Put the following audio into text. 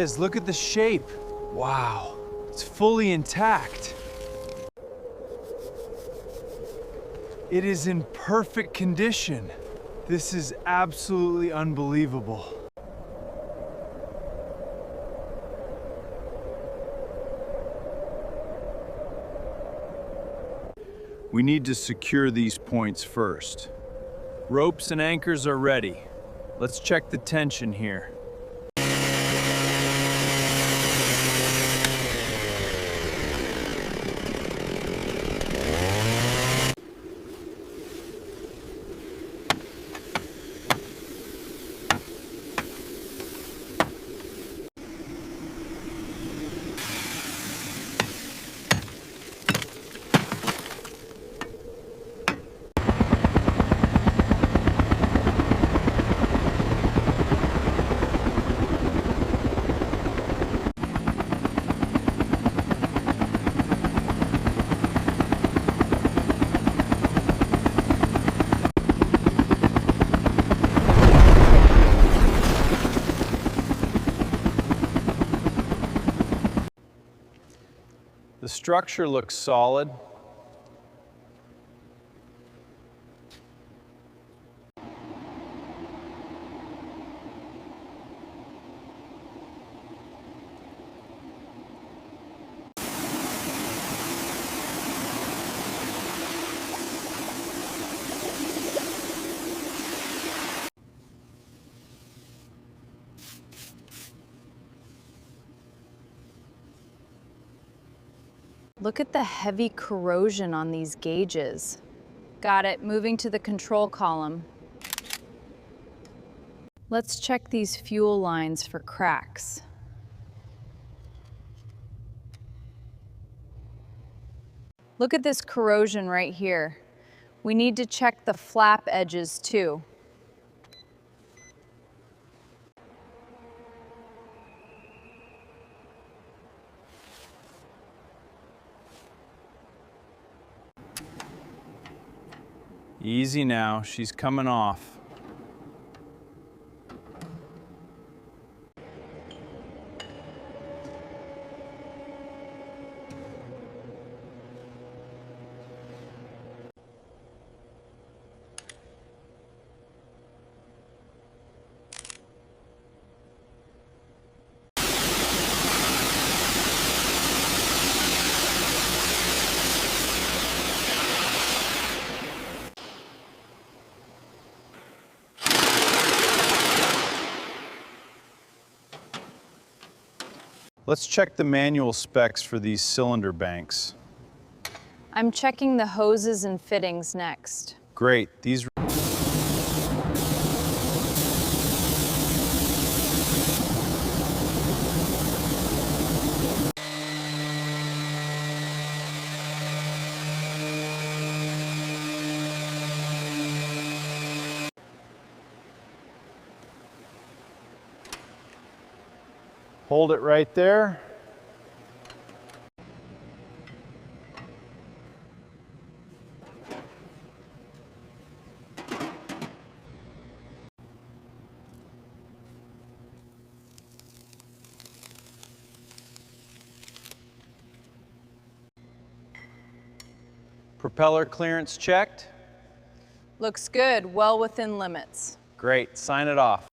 is, look at the shape. Wow, it's fully intact. It is in perfect condition. This is absolutely unbelievable. We need to secure these points first. Ropes and anchors are ready. Let's check the tension here. The structure looks solid. Look at the heavy corrosion on these gauges. Got it, moving to the control column. Let's check these fuel lines for cracks. Look at this corrosion right here. We need to check the flap edges too. Easy now, she's coming off. Let's check the manual specs for these cylinder banks. I'm checking the hoses and fittings next. Great, these hold it right there. Propeller clearance checked. Looks good, well within limits. Great, sign it off.